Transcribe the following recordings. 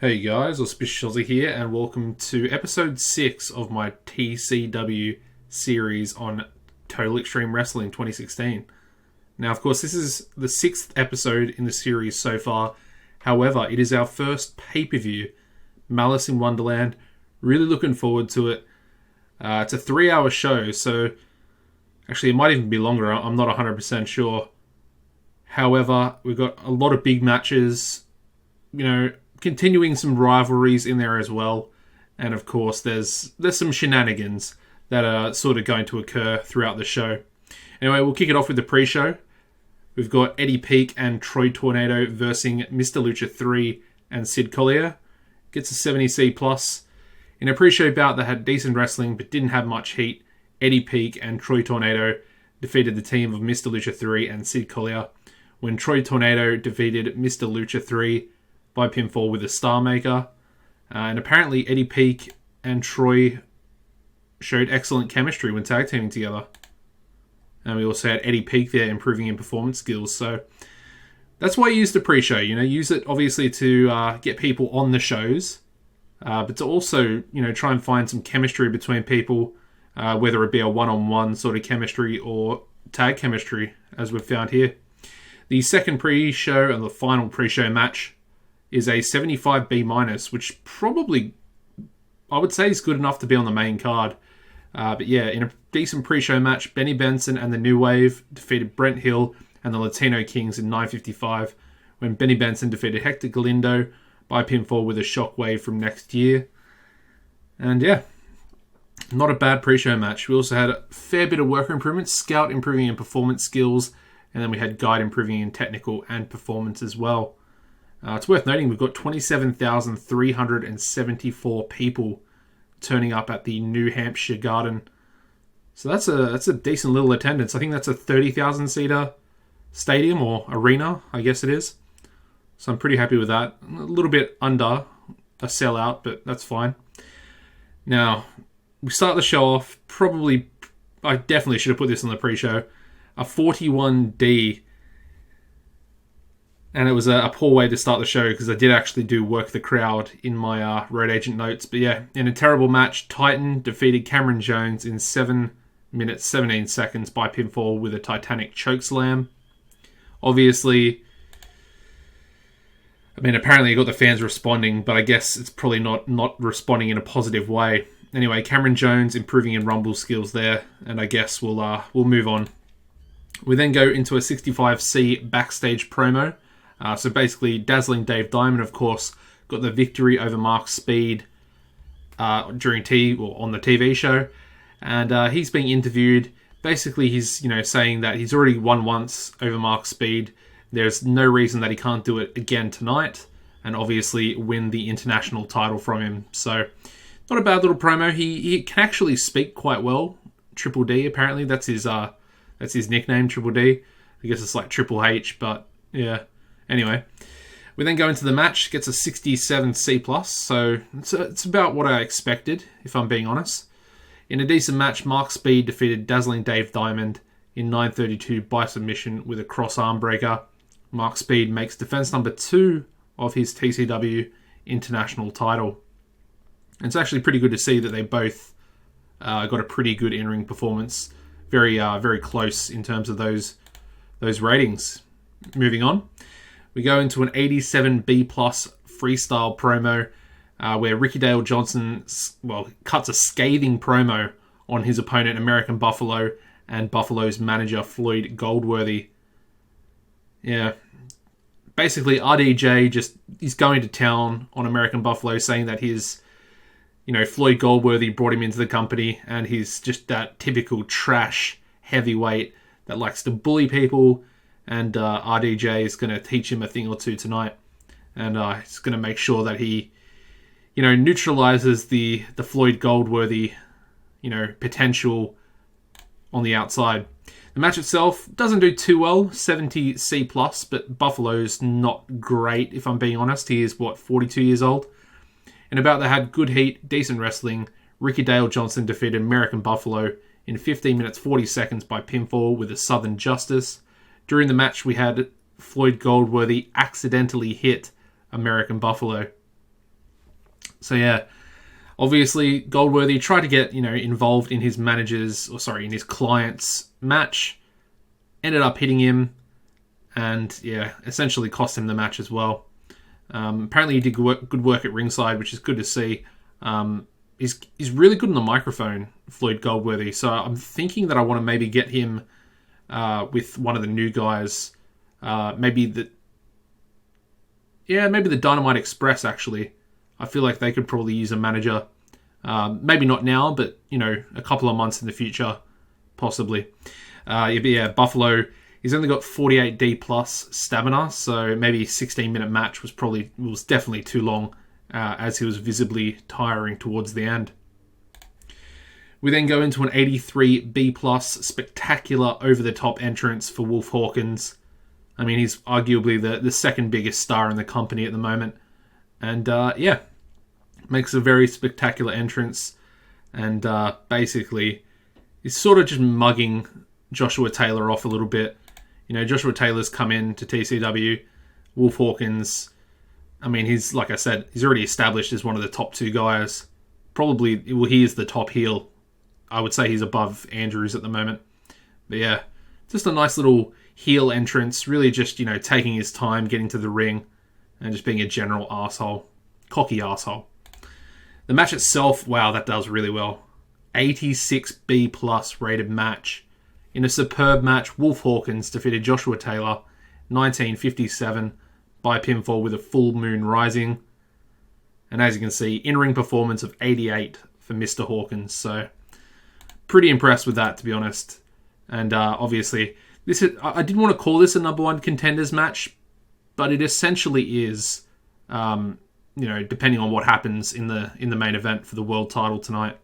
Hey guys, AuspiciousAussie here, and welcome to episode 6 of my TCW series on Total Extreme Wrestling 2016. Now, of course, this is the 6th episode in the series so far. However, it is our first pay-per-view, Malice in Wonderland. Really looking forward to it. It's a 3-hour show, so actually it might even be longer. I'm not 100% sure. However, we've got a lot of big matches, continuing some rivalries in there as well. And of course, there's some shenanigans that are sort of going to occur throughout the show. Anyway, we'll kick it off with the pre-show. We've got Eddie Peak and Troy Tornado versing Mr. Lucha 3 and Sid Collier. Gets a 70C+. In a pre-show bout that had decent wrestling but didn't have much heat, Eddie Peak and Troy Tornado defeated the team of Mr. Lucha 3 and Sid Collier, when Troy Tornado defeated Mr. Lucha 3 by pinfall with a Star Maker. And apparently Eddie Peak and Troy showed excellent chemistry when tag teaming together. And we also had Eddie Peak there improving in performance skills. So that's why you use the pre-show. Use it obviously to get people on the shows. But to also, try and find some chemistry between people. Whether it be a one-on-one sort of chemistry or tag chemistry, as we've found here. The second pre-show and the final pre-show match is a 75B-, which probably, I would say, is good enough to be on the main card. But yeah, in a decent pre-show match, Benny Benson and the New Wave defeated Brent Hill and the Latino Kings in 9:55, when Benny Benson defeated Hector Galindo by pinfall with a Shockwave from Next Year. And yeah, not a bad pre-show match. We also had a fair bit of worker improvements, Scout improving in performance skills, and then we had Guide improving in technical and performance as well. It's worth noting we've got 27,374 people turning up at the New Hampshire Garden. So that's a decent little attendance. I think that's a 30,000-seater stadium or arena, I guess it is. So I'm pretty happy with that. A little bit under a sellout, but that's fine. Now, we start the show off, I definitely should have put this on the pre-show, a 41D. And it was a poor way to start the show because I did actually do work the crowd in my road agent notes. But yeah, in a terrible match, Titan defeated Cameron Jones in 7 minutes, 17 seconds by pinfall with a Titanic chokeslam. Obviously, apparently it got the fans responding, but I guess it's probably not responding in a positive way. Anyway, Cameron Jones improving in Rumble skills there, and I guess we'll move on. We then go into a 65C backstage promo. So basically, Dazzling Dave Diamond, of course, got the victory over Mark Speed on the TV show, and he's being interviewed. Basically, he's saying that he's already won once over Mark Speed. There's no reason that he can't do it again tonight, and obviously win the international title from him. So, not a bad little promo. He can actually speak quite well. Triple D, apparently, that's his nickname, Triple D. I guess it's like Triple H, but yeah. Anyway, we then go into the match. Gets a 67C+, so it's about what I expected, if I'm being honest. In a decent match, Mark Speed defeated Dazzling Dave Diamond in 9:32 by submission with a Kross arm breaker. Mark Speed makes defense number 2 of his TCW international title. And it's actually pretty good to see that they both got a pretty good in-ring performance. Very, very close in terms of those ratings. Moving on. We go into an 87B+ freestyle promo where Ricky Dale Johnson cuts a scathing promo on his opponent American Buffalo and Buffalo's manager Floyd Goldworthy. Yeah, basically RDJ he's going to town on American Buffalo, saying that Floyd Goldworthy brought him into the company and he's just that typical trash heavyweight that likes to bully people. And RDJ is going to teach him a thing or two tonight. And he's going to make sure that he, neutralizes the Floyd Goldworthy, potential on the outside. The match itself doesn't do too well, 70C+, but Buffalo's not great, if I'm being honest. He is, 42 years old? And about that had good heat, decent wrestling. Ricky Dale Johnson defeated American Buffalo in 15 minutes 40 seconds by pinfall with a Southern Justice. During the match, we had Floyd Goldworthy accidentally hit American Buffalo. So yeah, obviously Goldworthy tried to get, involved in his in his client's match. Ended up hitting him, and yeah, essentially cost him the match as well. Apparently he did good work at ringside, which is good to see. He's really good on the microphone, Floyd Goldworthy. So I'm thinking that I want to maybe get him with one of the new guys. Maybe the Dynamite Express, actually. I feel like they could probably use a manager. Maybe not now, but, a couple of months in the future, possibly. Buffalo, he's only got 48D plus stamina, so maybe a 16-minute match was definitely too long, as he was visibly tiring towards the end. We then go into an 83B plus spectacular over-the-top entrance for Wolf Hawkins. I mean, he's arguably the second biggest star in the company at the moment. And, makes a very spectacular entrance. And, basically, he's sort of just mugging Joshua Taylor off a little bit. Joshua Taylor's come in to TCW. Wolf Hawkins, I mean, he's already established as one of the top two guys. He is the top heel. I would say he's above Andrews at the moment. But yeah, just a nice little heel entrance. Really just, taking his time, getting to the ring, and just being a general arsehole. Cocky arsehole. The match itself, wow, that does really well. 86B plus rated match. In a superb match, Wolf Hawkins defeated Joshua Taylor 1957 by pinfall with a full moon rising. And as you can see, in-ring performance of 88 for Mr. Hawkins. So, pretty impressed with that, to be honest. And obviously, I didn't want to call this a number one contenders match, but it essentially is, depending on what happens in the main event for the world title tonight.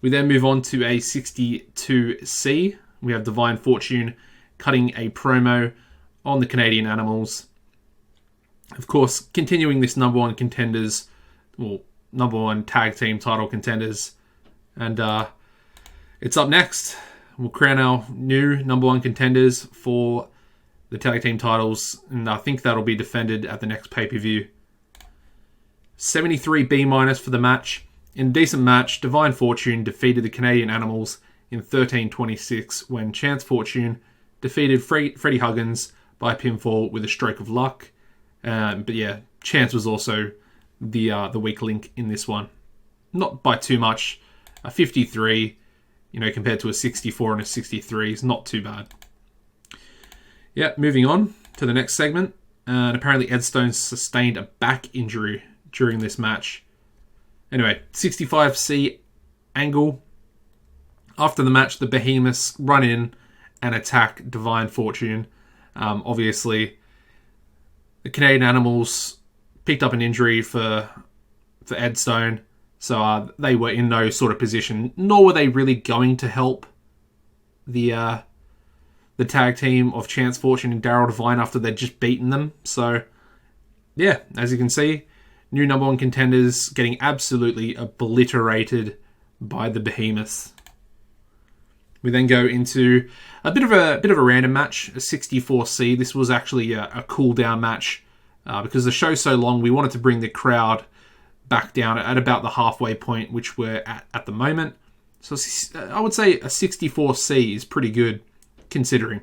We then move on to a 62C. We have Divine Fortune cutting a promo on the Canadian Animals. Of course, continuing this number one tag team title contenders. And it's up next. We'll crown our new number one contenders for the tag team titles. And I think that'll be defended at the next pay-per-view. 73B minus for the match. In a decent match, Divine Fortune defeated the Canadian Animals in 13:26 when Chance Fortune defeated Freddie Huggins by pinfall with a stroke of luck. But yeah, Chance was also the weak link in this one. Not by too much. A 53, compared to a 64 and a 63 is not too bad. Yeah, moving on to the next segment. And apparently Ed Stone sustained a back injury during this match. Anyway, 65C angle. After the match, the Behemoths run in and attack Divine Fortune. Obviously, the Canadian Animals picked up an injury for Ed Stone, so they were in no sort of position, nor were they really going to help the tag team of Chance Fortune and Daryl Divine after they'd just beaten them. So, yeah, as you can see, new number one contenders getting absolutely obliterated by the Behemoths. We then go into a bit of a random match, a 64C. This was actually a cool down match because the show's so long. We wanted to bring the crowd back down at about the halfway point, which we're at the moment. So I would say a 64C is pretty good considering.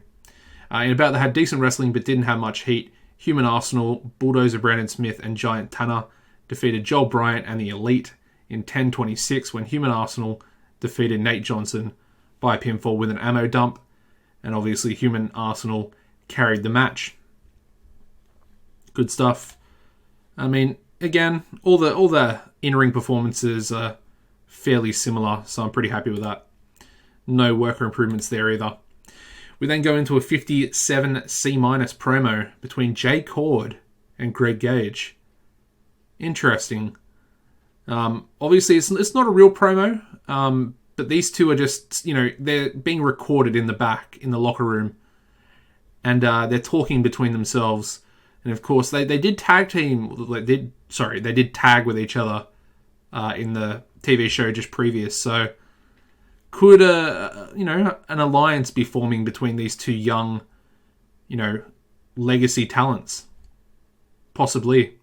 In about they had decent wrestling but didn't have much heat. Human Arsenal, Bulldozer Brandon Smith, and Giant Tanner defeated Joel Bryant and the Elite in 10:26 when Human Arsenal defeated Nate Johnson by pinfall with an ammo dump. And obviously Human Arsenal carried the match. Good stuff. I mean, again, all the in-ring performances are fairly similar, so I'm pretty happy with that. No worker improvements there either. We then go into a 57C- promo between Jay Cord and Greg Gage. Interesting. Obviously, it's not a real promo, but these two are just, they're being recorded in the back, in the locker room, and they're talking between themselves. And of course, they did tag team, they did tag with each other in the TV show just previous, so could an alliance be forming between these two young, legacy talents? Possibly.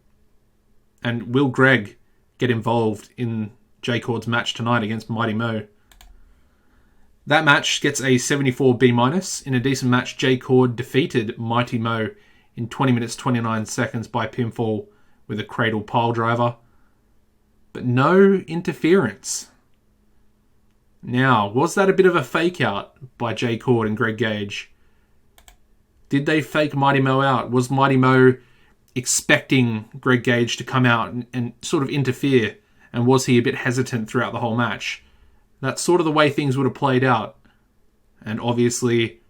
And will Greg get involved in J Cord's match tonight against Mighty Mo. That match gets a 74 B-. In a decent match, J Cord defeated Mighty Mo in 20 minutes 29 seconds by pinfall with a cradle pile driver. But no interference. Now, was that a bit of a fake out by J Cord and Greg Gage? Did they fake Mighty Mo out? Was Mighty Mo expecting Greg Gage to come out and sort of interfere? And was he a bit hesitant throughout the whole match? That's sort of the way things would have played out. And obviously,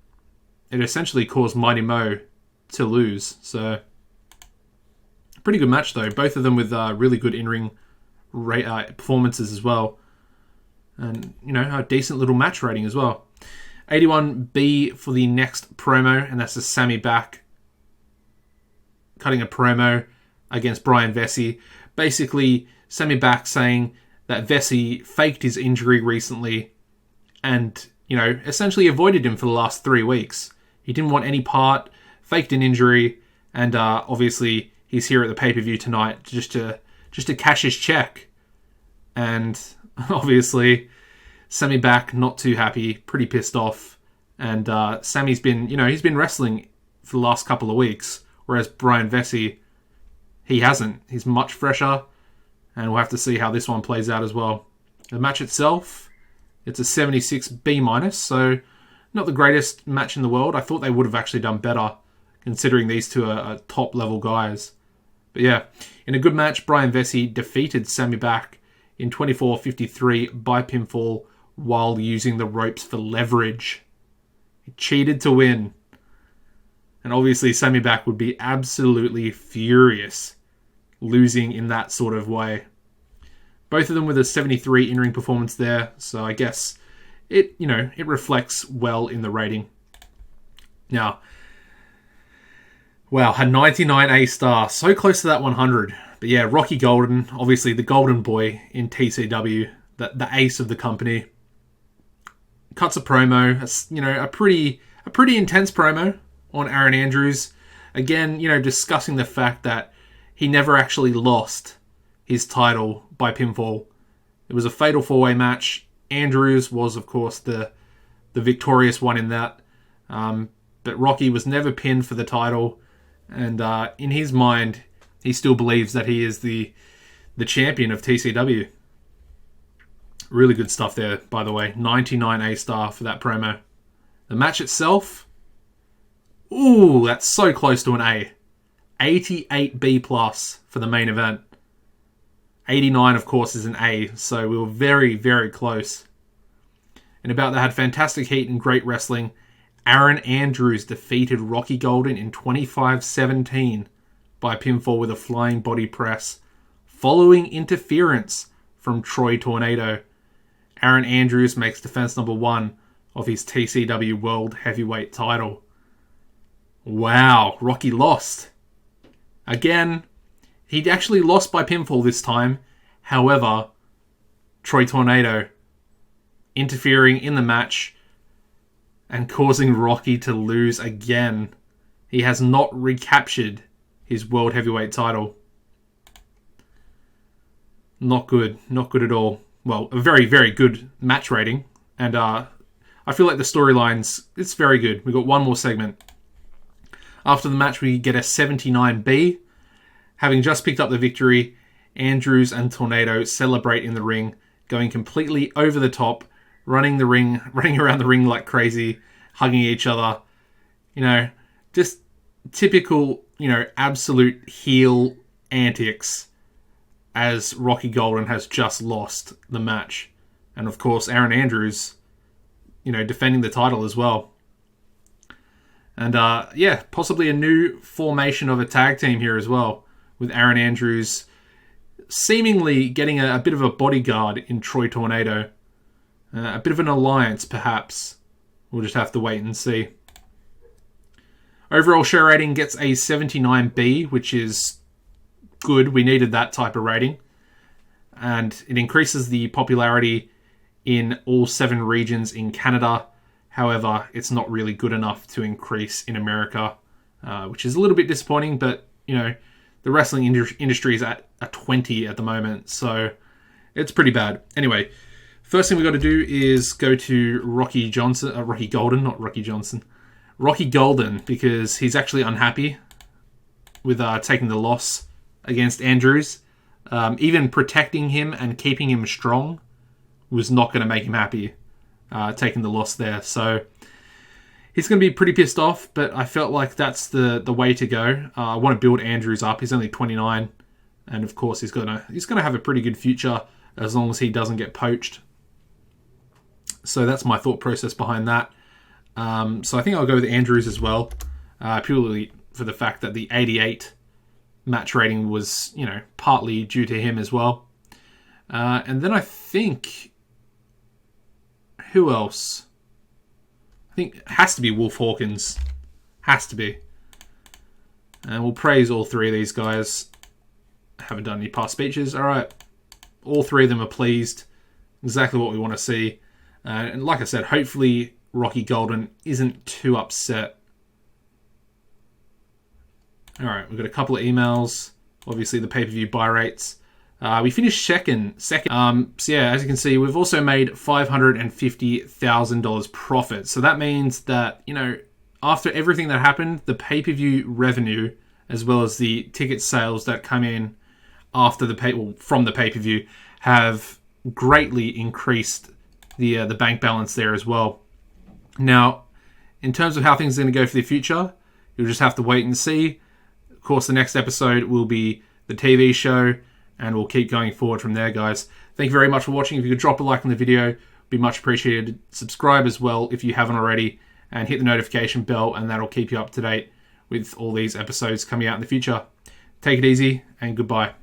it essentially caused Mighty Mo to lose. So, pretty good match though. Both of them with really good in-ring performances as well. And, a decent little match rating as well. 81B for the next promo, and that's the Sammy back cutting a promo against Brian Vesey. Basically, Sammy back saying that Vesey faked his injury recently and, essentially avoided him for the last 3 weeks. He didn't want any part, faked an injury, and obviously he's here at the pay-per-view tonight just to cash his check. And obviously, Sammy back, not too happy, pretty pissed off. And Sammy's been, he's been wrestling for the last couple of weeks, whereas Brian Vesey, he hasn't. He's much fresher. And we'll have to see how this one plays out as well. The match itself, it's a 76 B-, so not the greatest match in the world. I thought they would have actually done better, considering these two are top-level guys. But yeah, in a good match, Brian Vesey defeated Sammy back in 24:53 by pinfall while using the ropes for leverage. He cheated to win. And obviously, Sammy back would be absolutely furious losing in that sort of way. Both of them with a 73 in-ring performance there, so I guess it reflects well in the rating. Now, wow, a 99 A-star, so close to that 100. But yeah, Rocky Golden, obviously the golden boy in TCW, the ace of the company, cuts a promo, a pretty intense promo on Aaron Andrews. Again, discussing the fact that he never actually lost his title by pinfall. It was a fatal 4-way match. Andrews was, of course, the victorious one in that. But Rocky was never pinned for the title. And in his mind, he still believes that he is the champion of TCW. Really good stuff there, by the way. 99 A-star for that promo. The match itself, ooh, that's so close to an A. 88 B+ for the main event. 89, of course, is an A, so we were very, very close. And about that had fantastic heat and great wrestling. Aaron Andrews defeated Rocky Golden in 25-17 by pinfall with a flying body press, following interference from Troy Tornado. Aaron Andrews makes defense number 1 of his TCW World Heavyweight title. Wow, Rocky lost. Again, he'd actually lost by pinfall this time. However, Troy Tornado interfering in the match and causing Rocky to lose again. He has not recaptured his World Heavyweight title. Not good. Not good at all. Well, a very, very good match rating. And I feel like the storylines, it's very good. We've got one more segment. After the match, we get a 79B. Having just picked up the victory, Andrews and Tornado celebrate in the ring, going completely over the top, running around the ring like crazy, hugging each other. Just typical, absolute heel antics as Rocky Golden has just lost the match. And of course, Aaron Andrews, defending the title as well. And possibly a new formation of a tag team here as well, with Aaron Andrews seemingly getting a bit of a bodyguard in Troy Tornado. A bit of an alliance, perhaps. We'll just have to wait and see. Overall show rating gets a 79B, which is good. We needed that type of rating. And it increases the popularity in all 7 regions in Canada. However, it's not really good enough to increase in America, which is a little bit disappointing, but, the wrestling industry is at a 20 at the moment, so it's pretty bad. Anyway, first thing we got to do is go to Rocky Golden, because he's actually unhappy with taking the loss against Andrews. Even protecting him and keeping him strong was not going to make him happy, taking the loss there. So he's going to be pretty pissed off, but I felt like that's the way to go. I want to build Andrews up. He's only 29, and of course he's gonna have a pretty good future as long as he doesn't get poached. So that's my thought process behind that. So I think I'll go with Andrews as well, purely for the fact that the 88 match rating was, partly due to him as well. And then I think, who else? I think it has to be Wolf Hawkins. Has to be. And we'll praise all three of these guys. I haven't done any past speeches. All right. All three of them are pleased. Exactly what we want to see. And like I said, hopefully Rocky Golden isn't too upset. All right, we've got a couple of emails. Obviously, the pay-per-view buy rates. We finished second. So yeah, as you can see, we've also made $550,000 profit. So that means that, after everything that happened, the pay-per-view revenue, as well as the ticket sales that come in after from the pay-per-view, have greatly increased the bank balance there as well. Now, in terms of how things are going to go for the future, you'll just have to wait and see. Of course, the next episode will be the TV show, and we'll keep going forward from there, guys. Thank you very much for watching. If you could drop a like on the video, it'd be much appreciated. Subscribe as well if you haven't already, and hit the notification bell, and that'll keep you up to date with all these episodes coming out in the future. Take it easy, and goodbye.